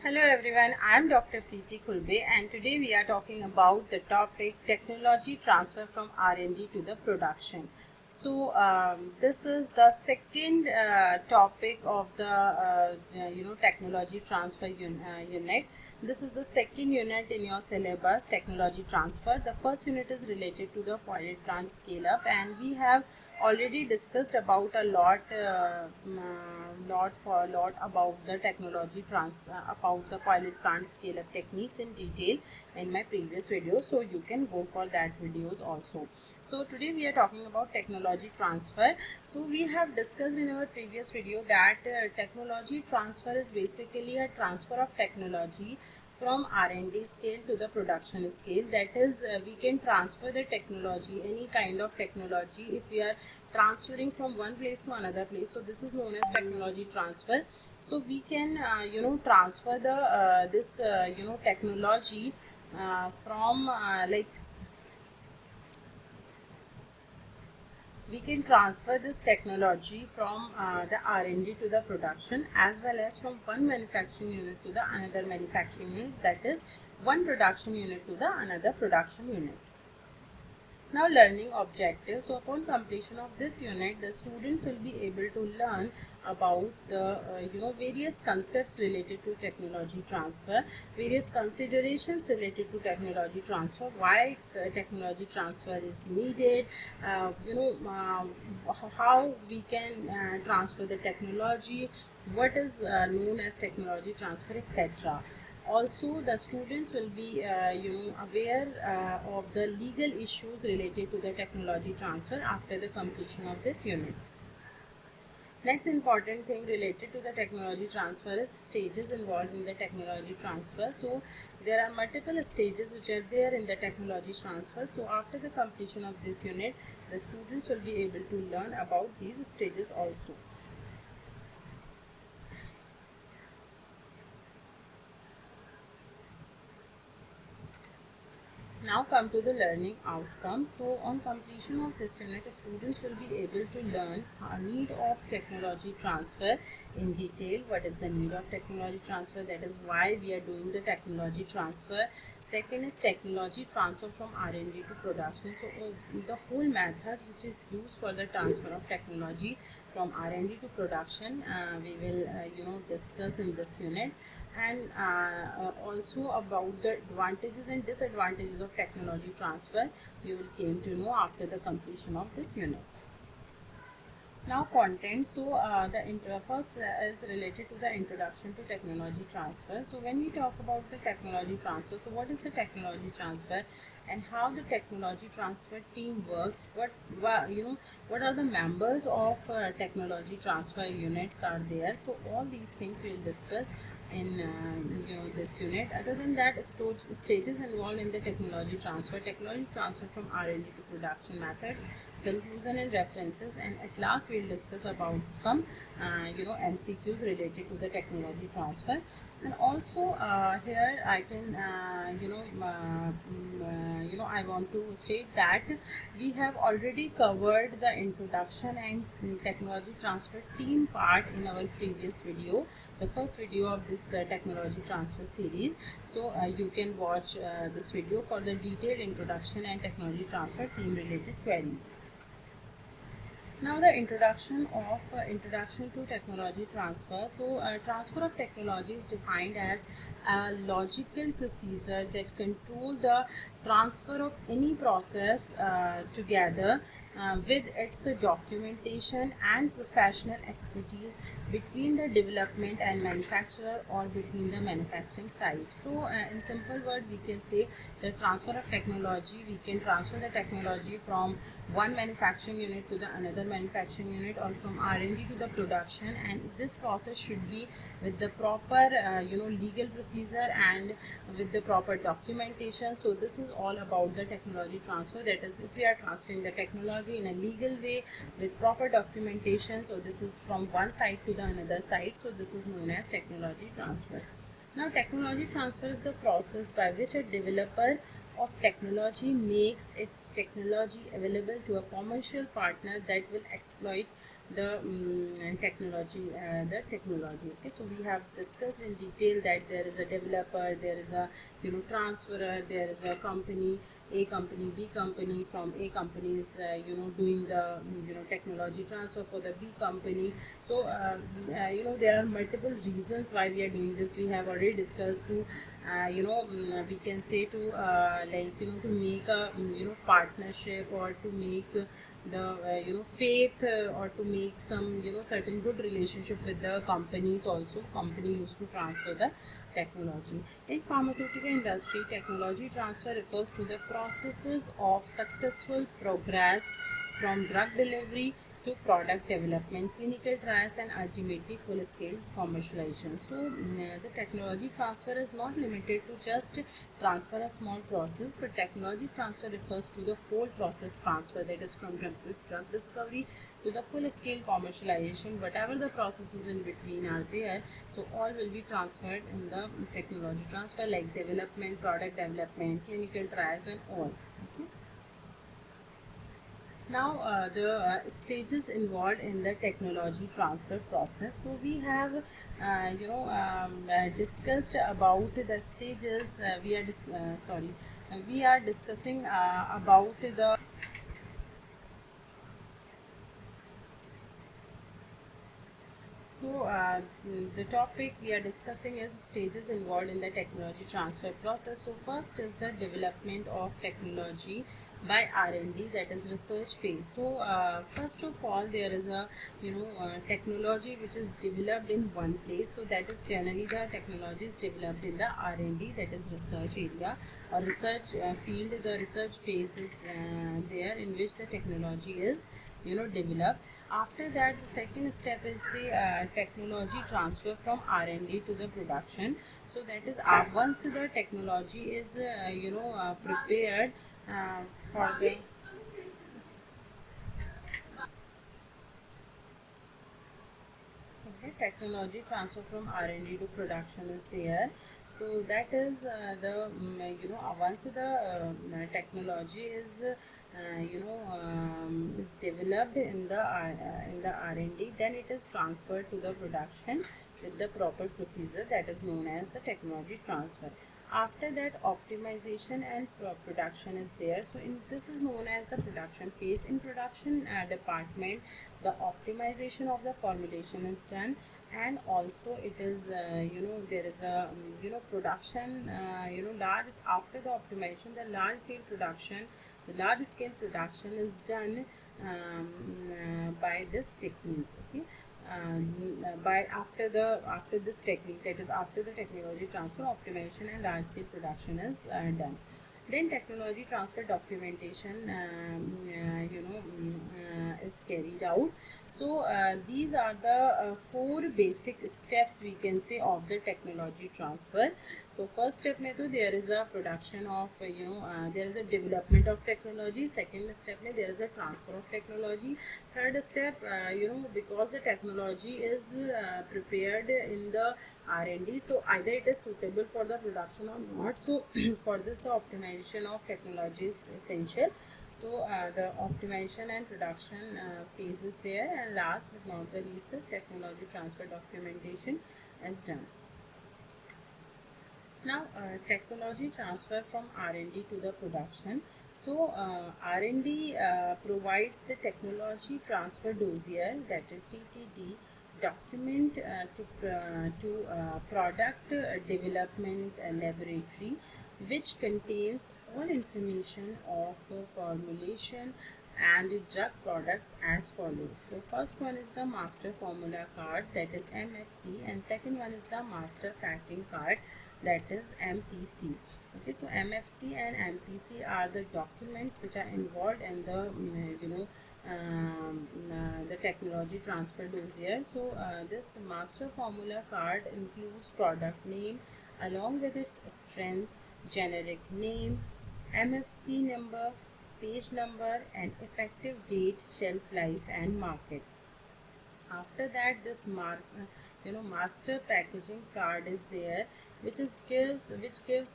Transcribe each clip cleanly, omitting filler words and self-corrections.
Hello everyone, I am Dr. Preeti Khulbe and today we are talking about the topic technology transfer from R&D to the production. So this is the second topic of the technology transfer unit. This is the second unit in your syllabus, technology transfer. The first unit is related to the pilot plant scale up, and we have already discussed about a lot about the about the pilot plant scale up techniques in detail in my previous video, so you can go for that videos also. So today we are talking about technology transfer. So we have discussed in our previous video that technology transfer is basically a transfer of technology from R&D scale to the production scale. That is, we can transfer the technology, any kind of technology, if we are transferring from one place to another place. So this is known as technology transfer. So we can transfer the technology from we can transfer this technology from the R&D to the production, as well as from one manufacturing unit to the another manufacturing unit, that is one production unit to the another production unit. Now, learning objectives. So upon completion of this unit, the students will be able to learn about the various concepts related to technology transfer, various considerations related to technology transfer, why technology transfer is needed, how we can transfer the technology, what is known as technology transfer, etc. Also, the students will be aware of the legal issues related to the technology transfer after the completion of this unit. Next important thing related to the technology transfer is stages involved in the technology transfer. So there are multiple stages which are there in the technology transfer. So after the completion of this unit, the students will be able to learn about these stages also. Now come to the learning outcome. So on completion of this unit, students will be able to learn need of technology transfer in detail. What is the need of technology transfer? That is why we are doing the technology transfer. Second is technology transfer from R&D to production. So the whole methods which is used for the transfer of technology from R&D to production, we will discuss in this unit, and also about the advantages and disadvantages of technology transfer you will came to know after the completion of this unit. Now content. So the first is related to the introduction to technology transfer. So when we talk about the technology transfer, so what is the technology transfer and how the technology transfer team works, what are the members of technology transfer units are there. So all these things we will discuss in this unit. Other than that, stages involved in the technology transfer from R&D to production methods, conclusion and references, and at last we will discuss about some MCQs related to the technology transfer. And also here I can I want to state that we have already covered the introduction and technology transfer team part in our previous video, the first video of this technology transfer series. So you can watch this video for the detailed introduction and technology transfer team related queries. Now the introduction to technology transfer. So transfer of technology is defined as a logical procedure that control the transfer of any process together with its documentation and professional expertise between the development and manufacturer or between the manufacturing site. So in simple word, we can say the transfer of technology, we can transfer the technology from one manufacturing unit to the another manufacturing unit, or from R&D to the production, and this process should be with the proper legal procedure and with the proper documentation. So this is all about the technology transfer, that is if we are transferring the technology in a legal way with proper documentation. So this is from one site to the another site. So this is known as technology transfer. Now technology transfer is the process by which a developer of technology makes its technology available to a commercial partner that will exploit the technology. Okay, so we have discussed in detail that there is a developer, there is a transferer, there is a company, A company, B company. From A company is doing the technology transfer for the B company. So there are multiple reasons why we are doing this. We have already discussed to we can say to to make a partnership, or to make the faith, or to make some certain good relationship with the companies. Also, company used to transfer the technology. In pharmaceutical industry, technology transfer refers to the processes of successful progress from drug delivery to product development, clinical trials, and ultimately full-scale commercialization. So, the technology transfer is not limited to just transfer a small process, but technology transfer refers to the whole process transfer, that is from drug discovery to the full-scale commercialization. Whatever the processes in between are there, so all will be transferred in the technology transfer, like development, product development, clinical trials, and all. Okay. Now, the stages involved in the technology transfer process. So we have discussed about the stages. We are discussing about the the topic we are discussing is stages involved in the technology transfer process. So first is the development of technology by R&D, that is research phase. So first of all, there is a technology which is developed in one place. So that is generally the technology is developed in the R&D, that is research area or research field. The research phase is there, in which the technology is developed. After that, the second step is the technology transfer from R&D to the production. So that is once the technology is prepared for the technology transfer from R&D to production is there. So that is once the technology is is developed in the R&D, then it is transferred to the production with the proper procedure, that is known as the technology transfer. After that, optimization and production is there. So this is known as the production phase. In production department, the optimization of the formulation is done, and also it is there is a production large. After the optimization, the large scale production is done by this technique. Okay. By after this technique, that is after the technology transfer, optimization and large scale production is done. Then technology transfer documentation is carried out. So these are the four basic steps, we can say, of the technology transfer. So first step mein to there is a production of there is a development of technology. Second step mein there is a transfer of technology. Third step, because the technology is prepared in the R&D, so either it is suitable for the production or not. So for this, the optimization of technology is essential. So the optimization and production phase is there, and last but not the least, is technology transfer documentation is done. Now, technology transfer from R&D to the production. So, R&D provides the technology transfer dossier, that is TTD, document to product development laboratory, which contains all information of formulation and drug products as follows. So first one is the master formula card, that is MFC, and second one is the master packing card, that is MPC. Okay, so MFC and MPC are the documents which are involved in the the technology transfer dossier. So this master formula card includes product name along with its strength, generic name, MFC number, page number, and effective date, shelf life, and market. After that, this master packaging card is there, which gives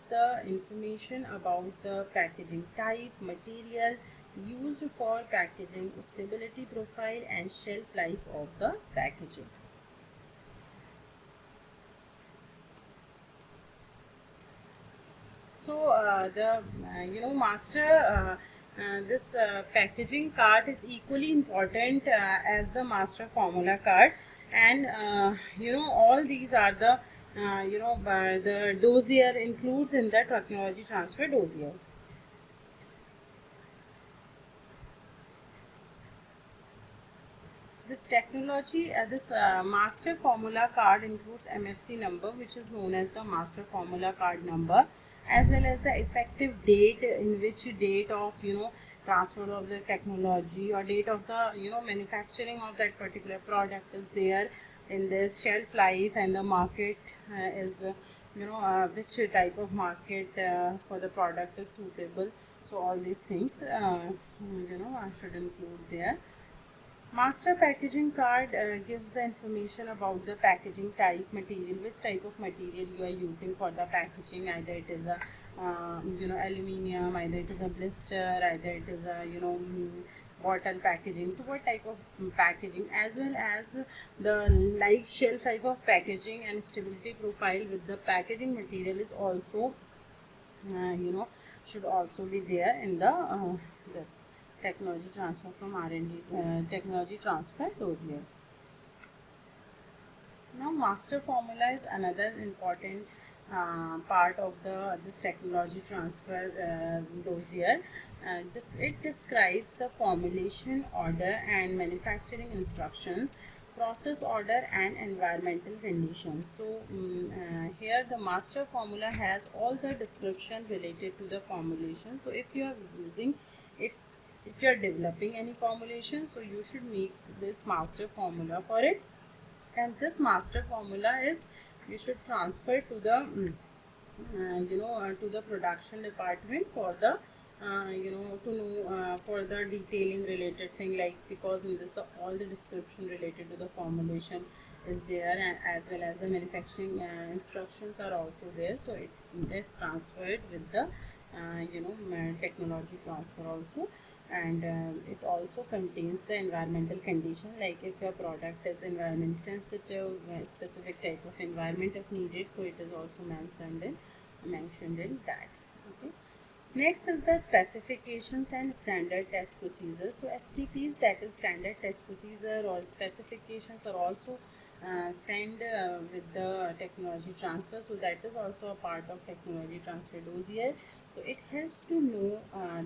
the information about the packaging type, material used for packaging, stability profile and shelf life of the packaging. So the master this packaging card is equally important as the master formula card, and all these are the the dossier includes in the technology transfer dossier. This master formula card includes MFC number, which is known as the master formula card number, as well as the effective date, in which date of transfer of the technology or date of the manufacturing of that particular product is there in this, shelf life, and the market is which type of market for the product is suitable. So all these things I should include there. Master packaging card gives the information about the packaging type, material, which type of material you are using for the packaging. Either it is a aluminium, either it is a blister, either it is a bottle packaging. So what type of packaging, as well as the life shelf life of packaging and stability profile with the packaging material is also should also be there in the this technology transfer from R&D technology transfer dossier. Now master formula is another important part of the this technology transfer dossier. It describes the formulation, order and manufacturing instructions, process order and environmental conditions. So here the master formula has all the description related to the formulation. So if you are using, if you are developing any formulation, so you should make this master formula for it, and this master formula is you should transfer to the to the production department for the to know for the detailing related thing, like because in this the all the description related to the formulation is there, and as well as the manufacturing instructions are also there. So it is transferred with the technology transfer also. And it also contains the environmental condition, like if your product is environment sensitive, specific type of environment if needed, so it is also mentioned in that. Okay. Next is the specifications and standard test procedures. So STPs, that is standard test procedure or specifications, are also sent with the technology transfer. So that is also a part of technology transfer dossier. So it helps to know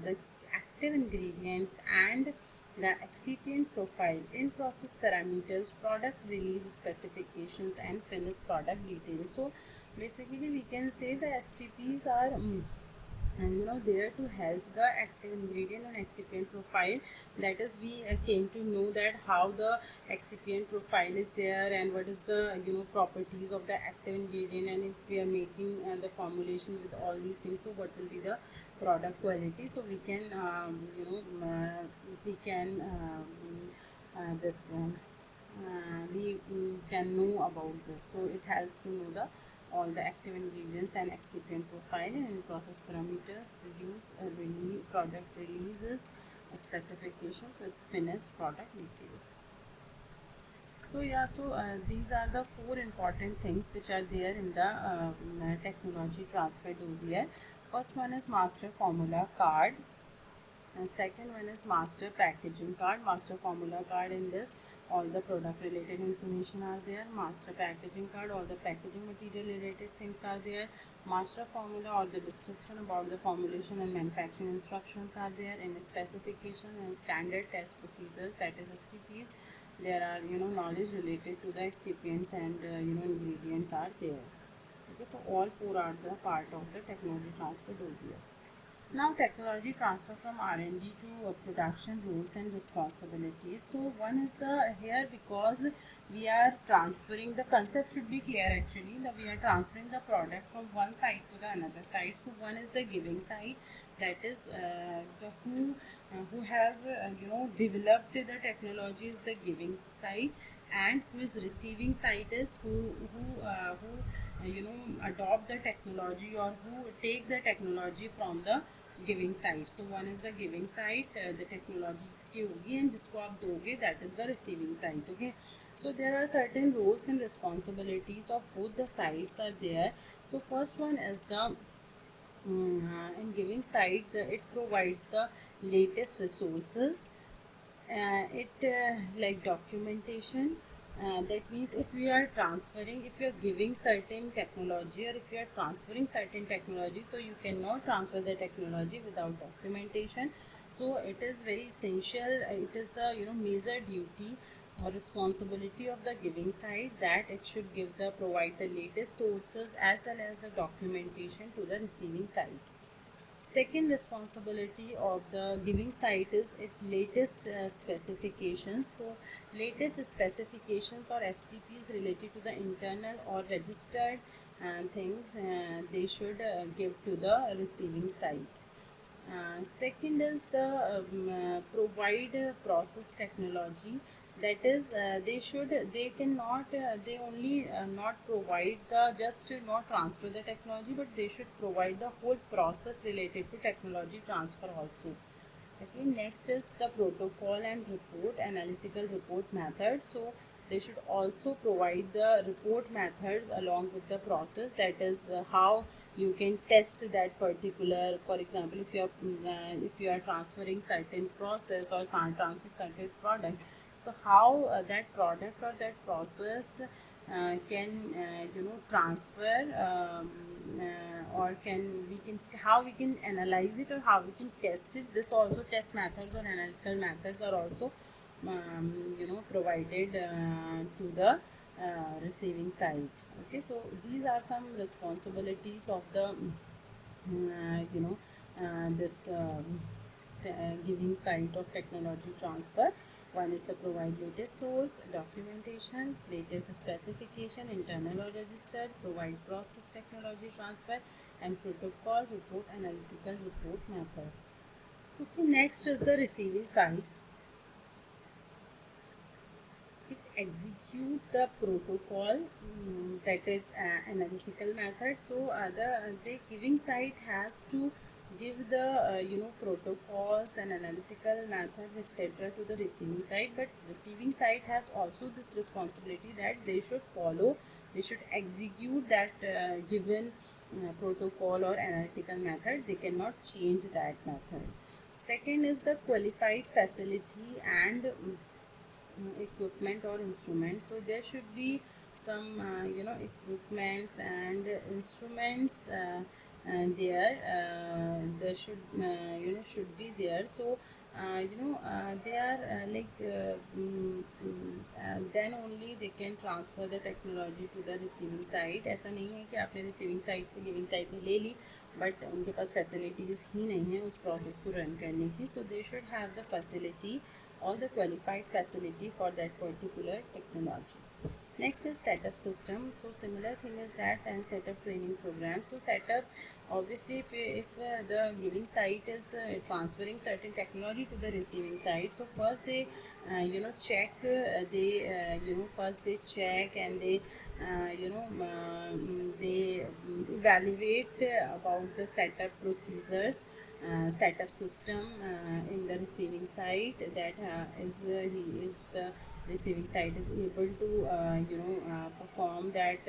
the active ingredients and the excipient profile, in process parameters, product release specifications and finished product details. So basically we can say the STPs are there to help the active ingredient and excipient profile. That is, we came to know that how the excipient profile is there and what is the properties of the active ingredient, and if we are making the formulation with all these things, so what will be the product quality. So we can we can this we can know about this. So it has to know the all the active ingredients and excipient profile, and in process parameters, product releases, specifications with finished product details. So yeah, so these are the four important things which are there in the technology transfer dossier. First one is master formula card, and second one is master packaging card. Master formula card, in this all the product related information are there. Master packaging card, all the packaging material related things are there. Master formula, or the description about the formulation and manufacturing instructions are there. In specification and standard test procedures, that is STPs, there are knowledge related to the excipients and ingredients are there. Okay, so all four are the part of the technology transfer dossier. Now technology transfer from R&D to production roles and responsibilities. So one is the here, because we are transferring, the concept should be clear actually, that we are transferring the product from one side to the another side. So one is the giving side, that is the who has developed the technology is the giving side, and who is receiving side is who adopt the technology, or who take the technology from the giving side. So one is the giving side, the technology जिसकी होगी and जिसको आप दोगे that is the receiving side. Okay, so there are certain roles and responsibilities of both the sides are there. So first one is the in giving side, it provides the latest resources, it like documentation. That means if we are transferring, if you are giving certain technology, or if you are transferring certain technology, so you cannot transfer the technology without documentation. So it is very essential, it is the major duty or responsibility of the giving side, that it should give the provide the latest sources as well as the documentation to the receiving side. Second responsibility of the giving side is its latest specifications. So latest specifications or STPs related to the internal or registered things, they should give to the receiving side. Second is the provide process technology, that is they cannot they only not provide the just not transfer the technology, but they should provide the whole process related to technology transfer also. Okay, next is the protocol and report, analytical report method. So they should also provide the report methods along with the process, that is how you can test that particular, for example, if you are transferring certain process or transferring certain product, so how that product or that process can transfer, or can how we can analyze it, or how we can test it. This also test methods or analytical methods are also provided to the receiving side. Okay, so these are some responsibilities of the this giving side of technology transfer. One is the provide latest source, documentation, latest specification, internal or registered, provide process technology transfer, and protocol, report, analytical report method. Okay, next is the receiving side. It execute the protocol, that is analytical method. So the giving side has to give the protocols and analytical methods etc. to the receiving side, but receiving side has also this responsibility that they should follow, they should execute that given protocol or analytical method. They cannot change that method. Second is the qualified facility and equipment or instruments. So there should be some equipments and instruments there should should be there. So they are then only they can transfer the technology to the receiving side. ऐसा नहीं है कि आपने receiving side से giving side में ले ली, but उनके पास facilities ही नहीं है उस process को run करने की. So they should have the facility, all the qualified facility for that particular technology. Next is setup system. So similar thing is that, and setup training program. So setup, obviously if the giving side is transferring certain technology to the receiving side, so first they check, first they check and they they evaluate about the setup procedures, setup system in the receiving side, that he is the receiving side is able to perform that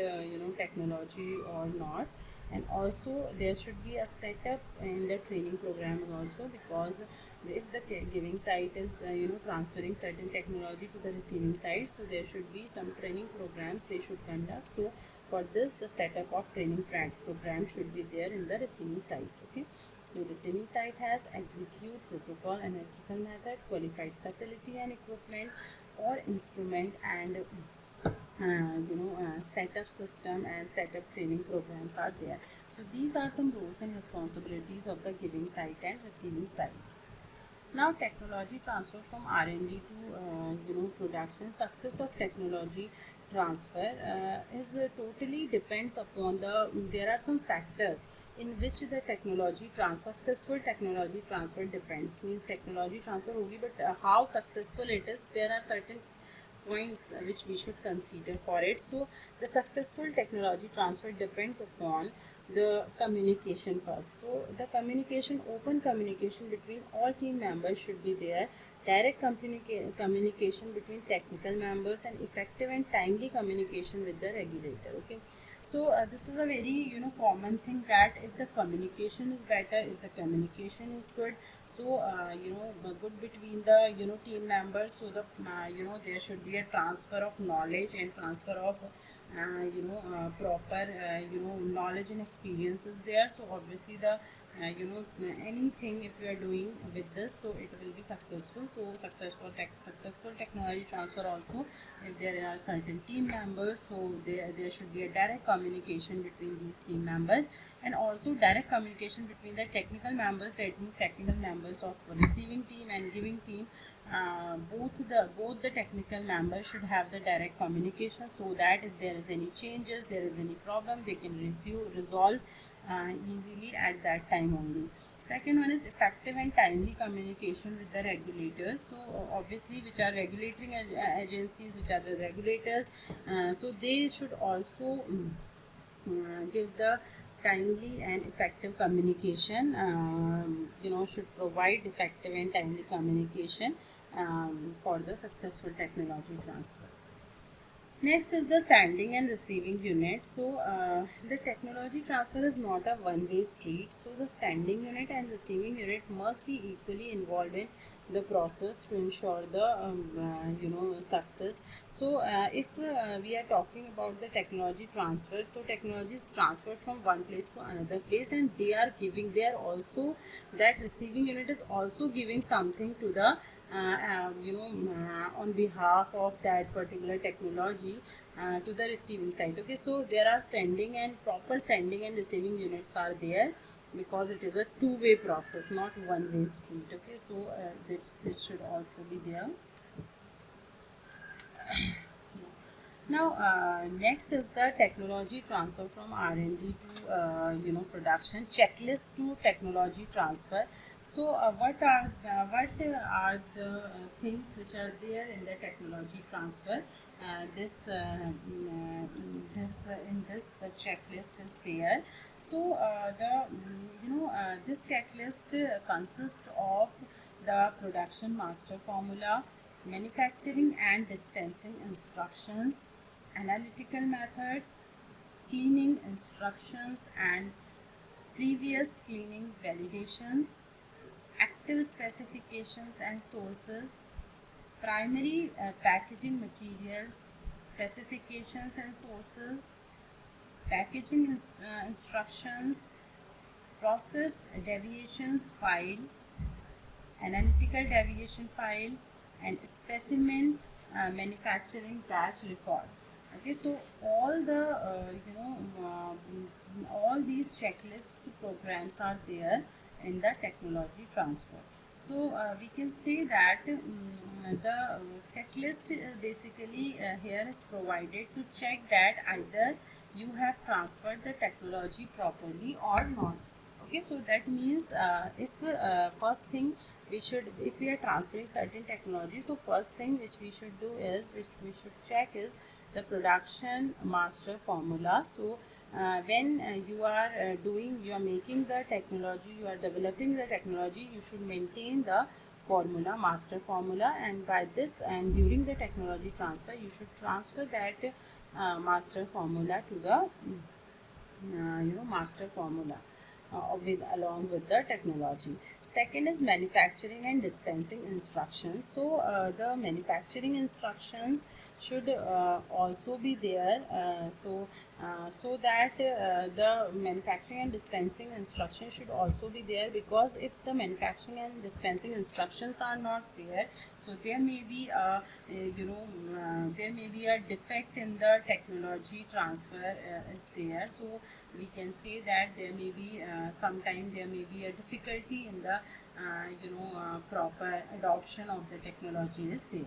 technology or not. And also there should be a setup in the training program also, because if the giving side is transferring certain technology to the receiving side, so there should be some training programs they should conduct. So for this, the setup of training program should be there in the receiving side. Okay, so receiving side has execute, protocol, analytical method, qualified facility and equipment or instrument, and setup system and setup training programs are there. So these are some roles and responsibilities of the giving side and receiving side. Now technology transfer from R&D to production. Success of technology transfer is totally depends upon there are some factors in which the successful technology transfer depends. Means technology transfer hogi, but how successful it is, there are certain points which we should consider for it. So the successful technology transfer depends upon the communication first. So the communication, open communication between all team members should be there. Direct communication between technical members and effective and timely communication with the regulator. Okay, so this is a very common thing, that if the communication is better, if the communication is good, so good between the team members, so the there should be a transfer of knowledge and transfer of proper knowledge and experiences there. So obviously the anything if you are doing with this, so it will be successful. So successful technology transfer also, if there are certain team members, so there should be a direct communication between these team members, and also direct communication between the technical members, that means technical members of receiving team and giving team. Both the technical members should have the direct communication, so that if there is any changes, there is any problem, they can resolve easily at that time only. Second one is effective and timely communication with the regulators. So obviously, which are regulating agencies, which are the regulators, so they should also give the timely and effective communication, should provide effective and timely communication for the successful technology transfer. Next is the sending and receiving unit. So the technology transfer is not a one-way street. So the sending unit and receiving unit must be equally involved in the process to ensure the success. So if we are talking about the technology transfer, so technology is transferred from one place to another place, and they are also, that receiving unit is also giving something to the on behalf of that particular technology to the receiving side. Okay, so there are sending and proper sending and receiving units are there, because it is a two-way process, not one-way street. Okay, so this should also be there. Now next is the technology transfer from R&D to production. Checklist to technology transfer. So what are the things which are there in the technology transfer? In this the checklist is there. So this checklist consists of the production master formula, manufacturing and dispensing instructions, analytical methods, cleaning instructions and previous cleaning validations, active specifications and sources, primary packaging material specifications and sources, packaging instructions, process deviations file, analytical deviation file, and specimen manufacturing batch record. Okay, so all these checklist programs are there in the technology transfer. So we can say that the checklist basically here is provided to check that either you have transferred the technology properly or not. Okay, so that means if first thing we should, if we are transferring certain technology, so first thing which we should do is, which we should check is the production master formula. So when you are making the technology, you are developing the technology, you should maintain the formula, master formula, and by this and during the technology transfer you should transfer that master formula to the master formula along with the technology. Second is manufacturing and dispensing instructions. So the manufacturing instructions should also be there, so that the manufacturing and dispensing instructions should also be there, because if the manufacturing and dispensing instructions are not there, So there may be a there may be a defect in the technology transfer is there. So we can say that there may be sometime there may be a difficulty in the proper adoption of the technology is there.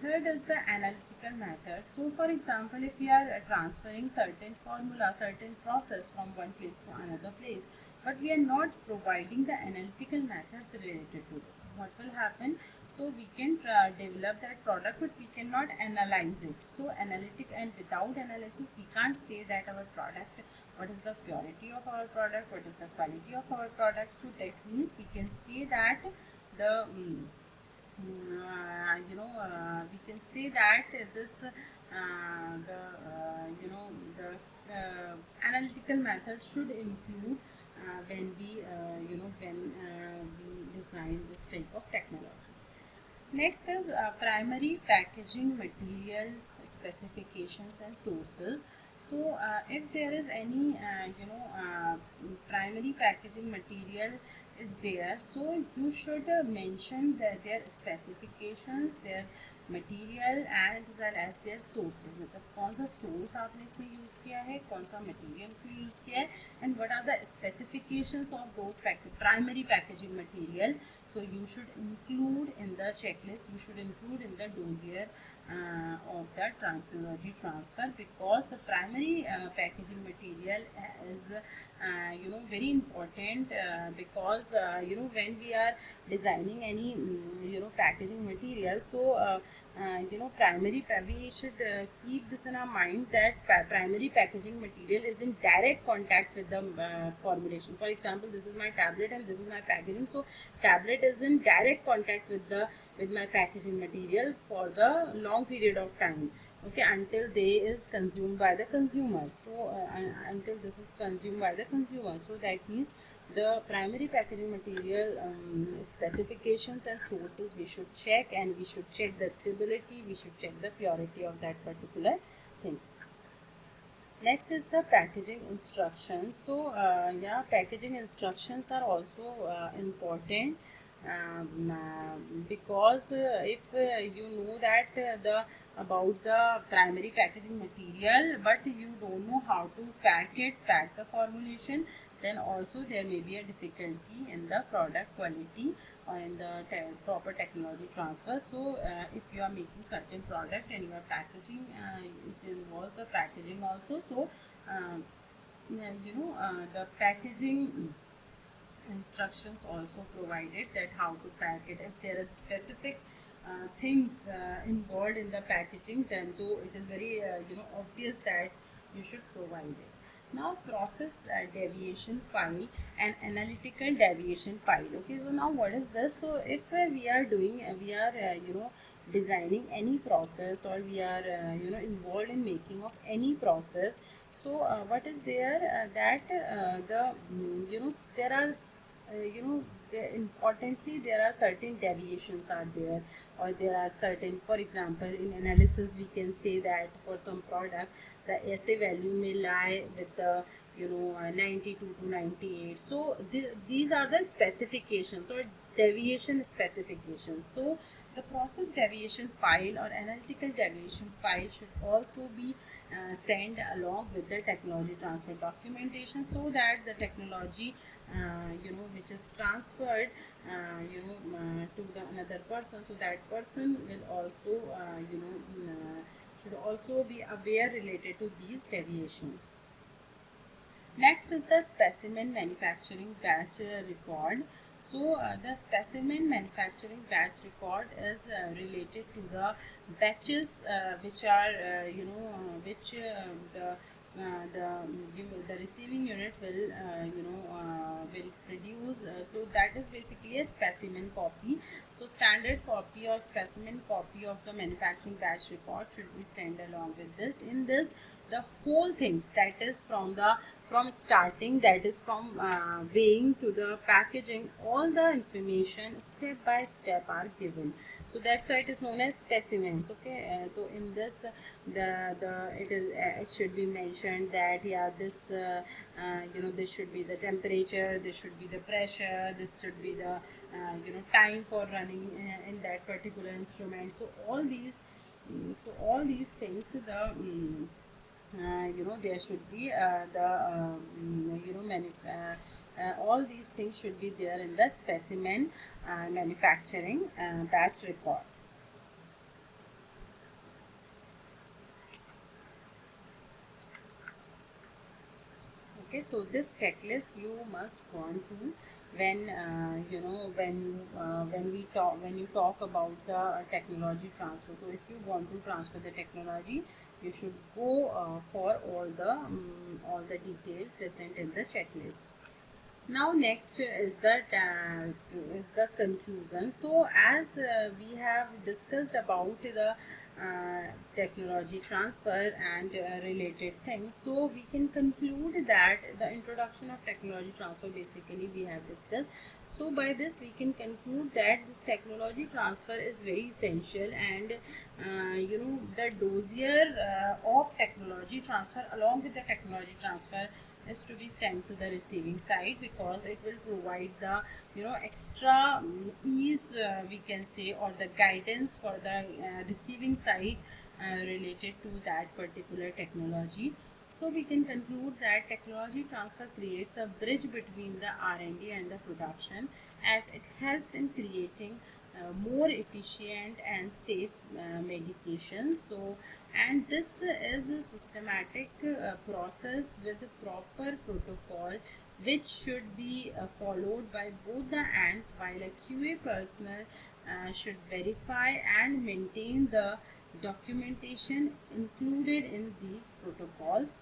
Third is the analytical method. So for example, if we are transferring certain formula, certain process from one place to another place, but we are not providing the analytical methods related to it, what will happen? So we can develop that product, but we cannot analyze it. So analytic, and without analysis we can't say that our product, what is the purity of our product, what is the quality of our product. So that means we can say that the we can say that this the analytical method should include when we design this type of technology. Next is primary packaging material specifications and sources. So if there is any primary packaging material is there, so you should mention their specifications, their material and as well as their sources. मतलब कौन सा source आपने इसमें use किया है, कौन सा material इसमें use किया है, and what are the specifications of those primary packaging material. So you should include in the checklist, you should include in the dossier of the technology transfer, because the primary packaging material is very important, because when we are designing any packaging material, so primary we should keep this in our mind that primary packaging material is in direct contact with the formulation. For example, this is my tablet and this is my packaging, so tablet is in direct contact with my packaging material for the long period of time, okay, until they is consumed by the consumer. So until this is consumed by the consumer, so that means the primary packaging material specifications and sources we should check, and we should check the stability, we should check the purity of that particular thing. Next is the packaging instructions. So packaging instructions are also important, because if you know that about the primary packaging material, but you don't know how to pack the formulation, then also there may be a difficulty in the product quality or in the proper technology transfer. So if you are making certain product and you are packaging, it involves the packaging also. So the packaging instructions also provided that how to pack it. If there is specific things involved in the packaging, then though it is very obvious that you should provide it. Now process deviation file and analytical deviation file. Okay, so now what is this? So if we are designing any process, or we are involved in making of any process, so what is there that there are importantly there are certain deviations are there, or there are certain, for example, in analysis we can say that for some product the SA value may lie with the 92 to 98. So these are the specifications or deviation specifications. So the process deviation file or analytical deviation file should also be sent along with the technology transfer documentation, so that the technology which is transferred to the another person, so that person will also should also be aware related to these deviations. Next is the specimen manufacturing batch record. So the specimen manufacturing batch record is related to the batches which are which the receiving unit will produce. So that is basically a specimen copy. So standard copy or specimen copy of the manufacturing batch record should be sent along with this. In this, the whole things, that is from starting, that is from weighing to the packaging, all the information step by step are given. So that's why it is known as specimens. Okay, so in this it should be mentioned that this this should be the temperature, this should be the pressure, this should be the time for running in that particular instrument. So all these things, there should be all these things should be there in the specimen manufacturing batch record. Okay, so this checklist you must gone through when when you talk about the technology transfer. So if you want to transfer the technology, you should go for all the detail present in the checklist. Now next is the conclusion. So as we have discussed about the technology transfer and related things, so we can conclude that the introduction of technology transfer basically we have discussed. So by this we can conclude that this technology transfer is very essential, and the dossier of technology transfer along with the technology transfer is to be sent to the receiving side, because it will provide the extra ease, we can say, or the guidance for the receiving side related to that particular technology. So we can conclude that technology transfer creates a bridge between the R&D and the production, as it helps in creating more efficient and safe medication. So, and this is a systematic process with a proper protocol which should be followed by both the ends, while a QA personnel should verify and maintain the documentation included in these protocols.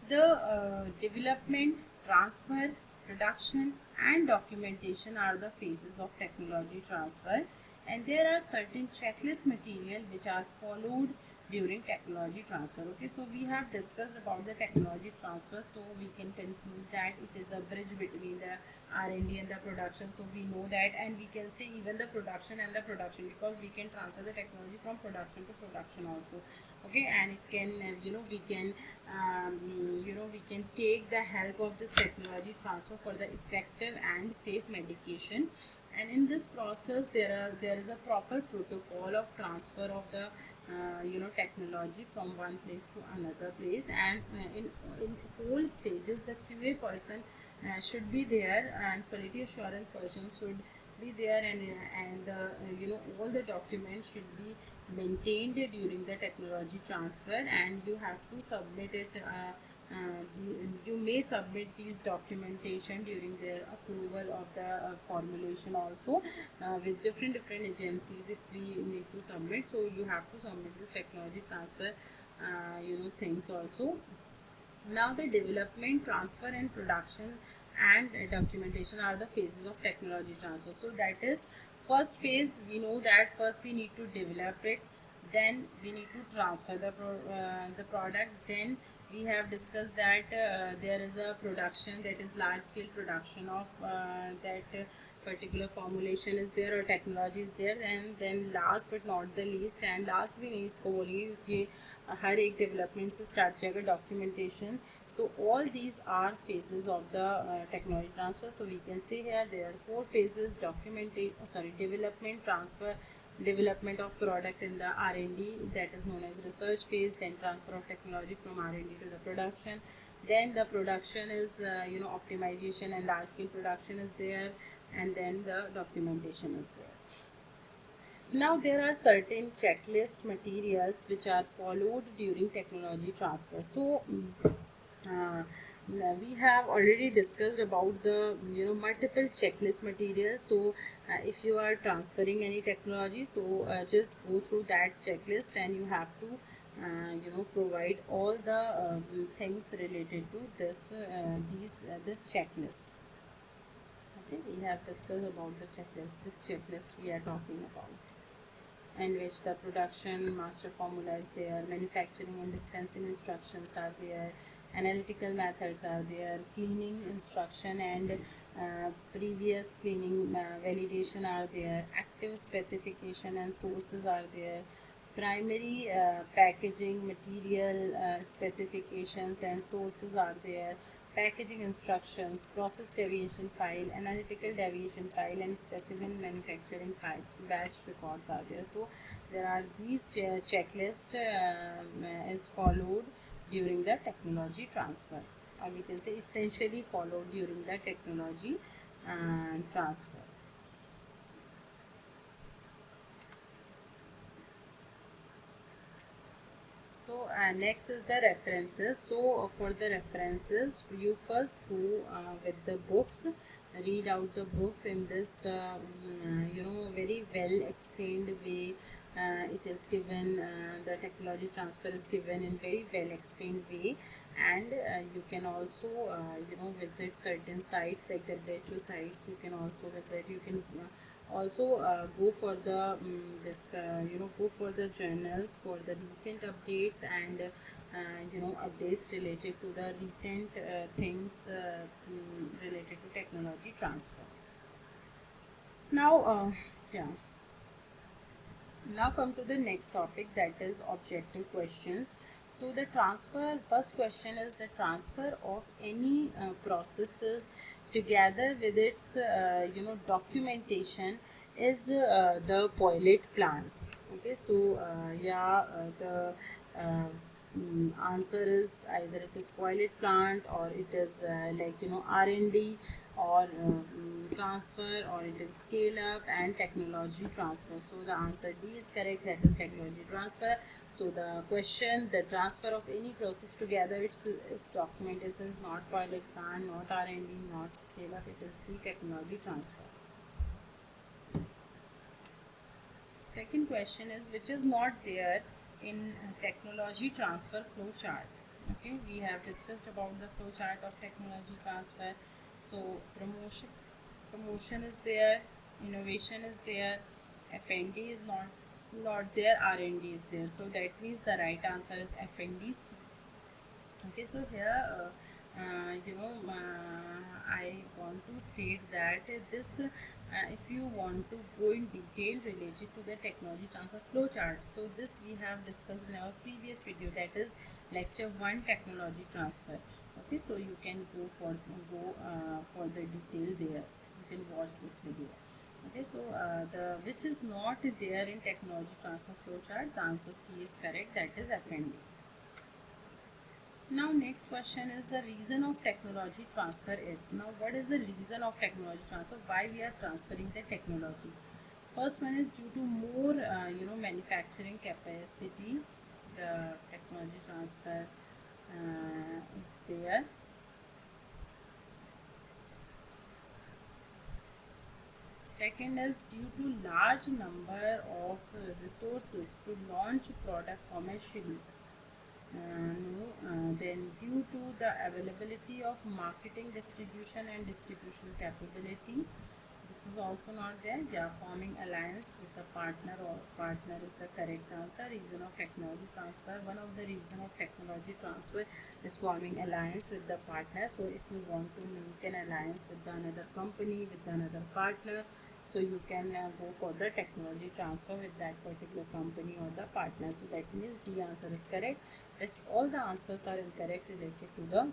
The development, transfer, production, and documentation are the phases of technology transfer, and there are certain checklist material which are followed during technology transfer. Okay, so we have discussed about the technology transfer, so we can conclude that it is a bridge between the R&D and the production. So we know that, and we can say even the production and the production, because we can transfer the technology from production to production also. Okay, and it can we can take the help of this technology transfer for the effective and safe medication. And in this process there is a proper protocol of transfer of the technology from one place to another place, and in all stages the QA person should be there, and quality assurance person should be there, and all the documents should be maintained during the technology transfer, and you have to submit it. You may submit these documentation during their approval of the formulation also, with different agencies if we need to submit. So you have to submit this technology transfer things also. Now the development, transfer, and production and documentation are the phases of technology transfer. So that is, first phase, we know that first we need to develop it, then we need to transfer the product, then we have discussed that there is a production, that is large scale production of that particular formulation is there or technology is there, and then last but not the least, and last भी नहीं इसको बोलिए कि हर एक development से start जाएगा documentation. So all these are phases of the technology transfer. So we can say here there are 4 phases: development, transfer, development of product in the R&D, that is known as research phase, then transfer of technology from R&D to the production, then the production is optimization and large scale production is there, and then the documentation is there. Now there are certain checklist materials which are followed during technology transfer. So we have already discussed about the multiple checklist materials. So if you are transferring any technology, so just go through that checklist, and you have to provide all the things related to this this checklist. Okay, we have discussed about the checklist. This checklist we are talking about, in which the production master formula is there, manufacturing and dispensing instructions are there, analytical methods are there, cleaning instruction and previous cleaning validation are there, active specification and sources are there, primary packaging material specifications and sources are there, packaging instructions, process deviation file, analytical deviation file, and specimen manufacturing file. Batch records are there. So there are these checklist is followed during the technology transfer, or we can say essentially followed during the technology transfer. So next is the references. So for the references, you first go with the books, read out the books in this the very well explained way. It is given, the technology transfer is given in very well explained way, and you can also visit certain sites like the WHO sites. You can also visit. You can also go for the this go for the journals for the recent updates, and updates related to the recent things related to technology transfer. Now yeah now come to the next topic, that is objective questions. So the transfer, first question is the transfer of any processes together with its documentation is the pilot plant. Okay, so the answer is either it is pilot plant, or it is R&D, or transfer, or it is scale up and technology transfer. So the answer D is correct, that is technology transfer. So the question, the transfer of any process together, its documentation is not pilot plant, not R&D, not scale up, it is D, technology transfer. Second question is, which is not there in technology transfer flow chart. Okay, we have discussed about the flow chart of technology transfer. So promotion is there, innovation is there, F&D is not there, R&D is there. So that means the right answer is F&D. Okay, so here I want to state that this if you want to go in detail related to the technology transfer flow chart, so this we have discussed in our previous video, that is lecture 1, technology transfer. Okay, so you can go for the detail there, you can watch this video. Okay, so the which is not there in technology transfer flow chart, the answer C is correct, that is F&D. Now next question is, the reason of technology transfer is. Now what is the reason of technology transfer? Why we are transferring the technology? First one is due to more manufacturing capacity. The technology transfer is there. Second is due to large number of resources to launch product commercially. Then due to the availability of marketing, distribution and distribution capability, this is also not there. They are forming alliance with the partner, or partner is the correct answer. Reason of technology transfer, one of the reason of technology transfer is forming alliance with the partner. So if you want to make an alliance with another company, with another partner, so you can go for the technology transfer with that particular company or the partner. So that means D answer is correct. Rest all the answers are incorrect related to the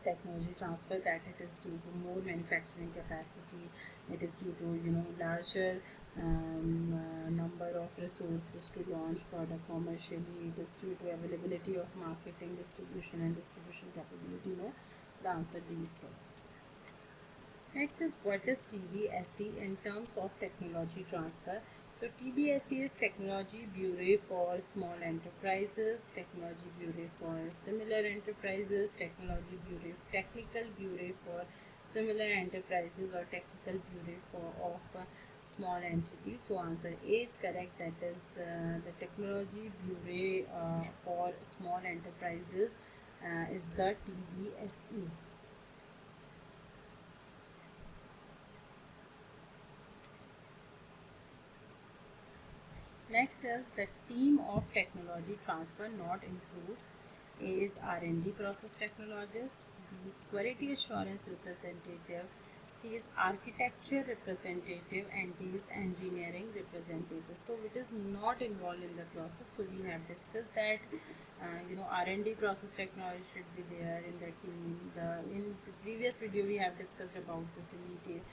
technology transfer, that it is due to more manufacturing capacity, it is due to larger number of resources to launch product commercially, it is due to availability of marketing, distribution and distribution capability. No, the answer D is correct. Next is, what is TBSE in terms of technology transfer? So TBSE is Technology Bureau for Small Enterprises, Technology Bureau for Similar Enterprises, Technology Bureau, Technical Bureau for Similar Enterprises, or Technical Bureau of small entities. So answer A is correct, that is the Technology Bureau for Small Enterprises is the TBSE. Next is, the team of technology transfer not includes: A is R&D process technologist, B is quality assurance representative, C is architecture representative and D is engineering representative. So it is not involved in the process. So we have discussed that R&D process technology should be there in the team. In the previous video we have discussed about this in detail.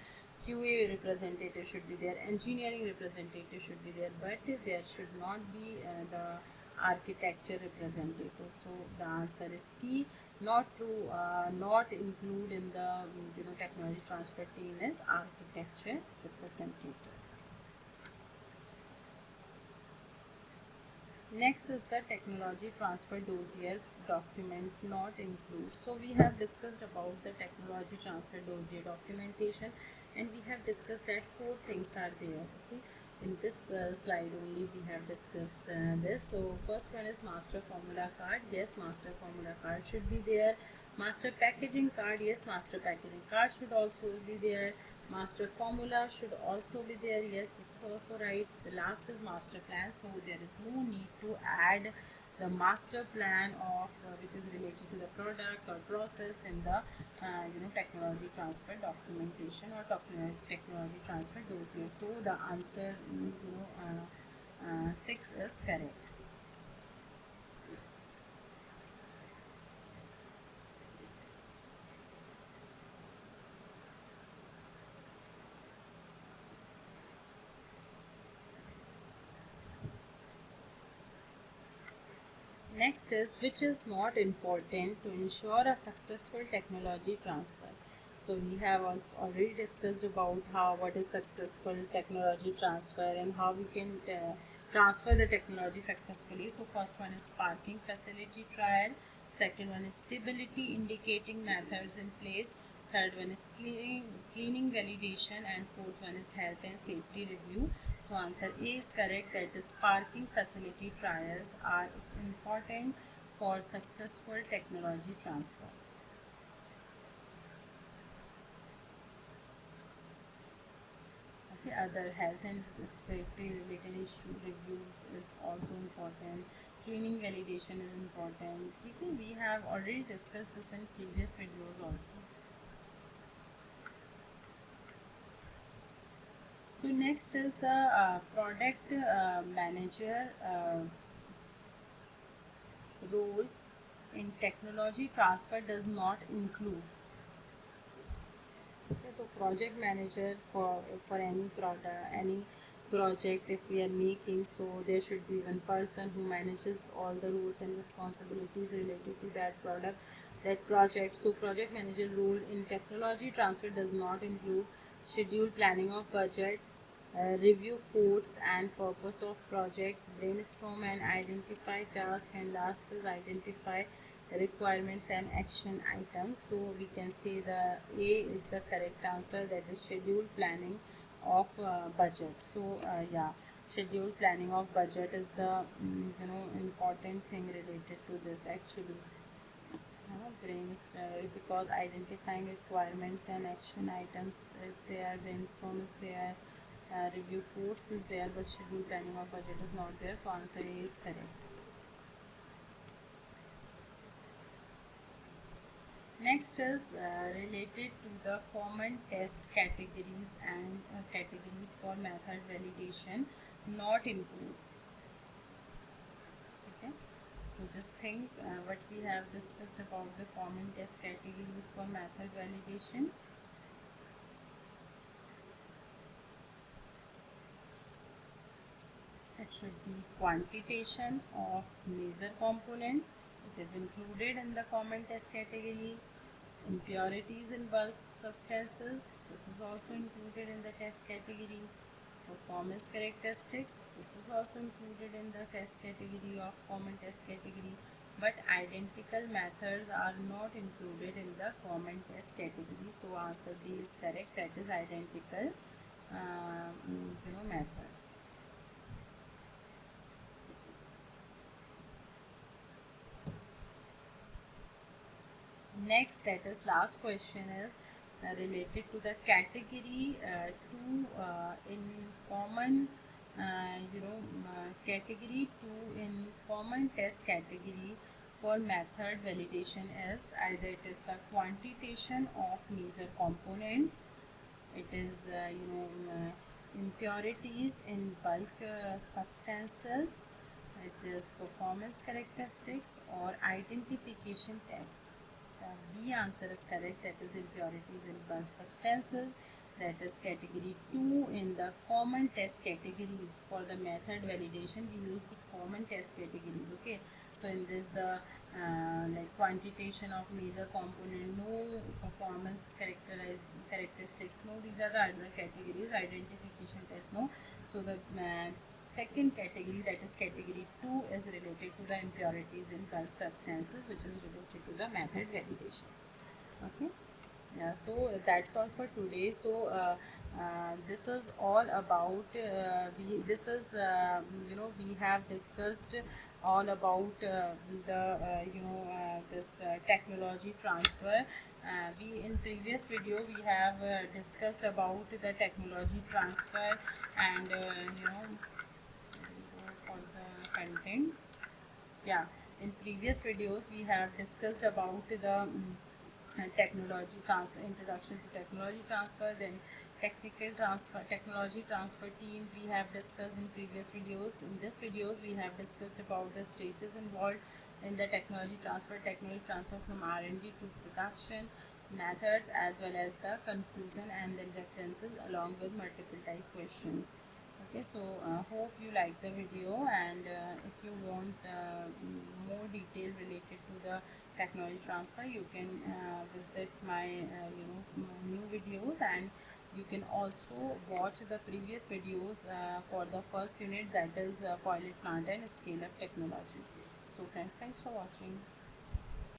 QA representative should be there, engineering representative should be there, but there should not be the architecture representative. So the answer is C. Not to not include in the technology transfer team is architecture representative. Next is the technology transfer dossier document not include. So we have discussed about the technology transfer dossier documentation, and we have discussed that four things are there. Okay, in this slide only we have discussed this. So first one is master formula card. Yes, master formula card should be there. Master packaging card. Yes, master packaging card should also be there. Master formula should also be there. Yes, this is also right. The last is master plan, so there is no need to add the master plan of which is related to the product or process in the technology transfer documentation or technology transfer dossier. So the answer 6 is correct. Next is which is not important to ensure a successful technology transfer. So we have also already discussed about what is successful technology transfer and how we can transfer the technology successfully. So first one is parking facility trial, second one is stability indicating methods in place, third one is cleaning validation, and fourth one is health and safety review. So answer A is correct, that is parking facility trials are important for successful technology transfer. Okay, other health and safety related issue reviews is also important. Cleaning validation is important. Okay, we have already discussed this in previous videos also. So next is the product manager roles in technology transfer does not include. Okay, so project manager for any product, any project if we are making, so there should be one person who manages all the roles and responsibilities related to that product, that project. So project manager role in technology transfer does not include schedule, planning of budget, review codes and purpose of project, brainstorm and identify tasks, and last is identify requirements and action items. So we can say the A is the correct answer, that is schedule, planning of budget. So yeah, schedule, planning of budget is the important thing related to this actually. Because identifying requirements and action items is there, brainstorm is there, review codes is there, but schedule, planning or budget is not there. So answer A is correct. Next is related to the common test categories and categories for method validation not include. Okay, so just think what we have discussed about the common test categories for method validation. It should be quantitation of major components. It is included in the common test category. Impurities in bulk substances. This is also included in the test category. Performance characteristics. This is also included in the test category of common test category. But identical methods are not included in the common test category. So answer D is correct. That is identical methods. Next, that is last question is related to the category 2 in common category 2 in common test category for method validation is either it is the quantitation of major components, It is impurities in bulk substances. It is performance characteristics or identification test. The B answer is correct, that is impurities in bulk substances. That is category 2 in the common test categories. For the method validation we use this common test categories. Okay, so in this the like quantitation of major component, no performance characteristics, no, these are the other categories. Identification test, no. So the second category, that is category 2, is related to the impurities in bulk substances, which is related to the method validation. Okay, yeah, so that's all for today. So this is all about we have discussed all about this technology transfer. We in previous video we have discussed about the technology transfer, and for the contents. Yeah, in previous videos we have discussed about the technology transfer, introduction to technology transfer, then technology transfer team we have discussed in previous videos. In this videos we have discussed about the stages involved in the technology transfer from R&D to production, methods, as well as the conclusion and then references along with multiple type questions. Okay, so hope you like the video, and if you want more detail related to the technology transfer, you can visit my new videos, and you can also watch the previous videos for the first unit, that is pilot plant and scale up technology. So friends, thanks for watching.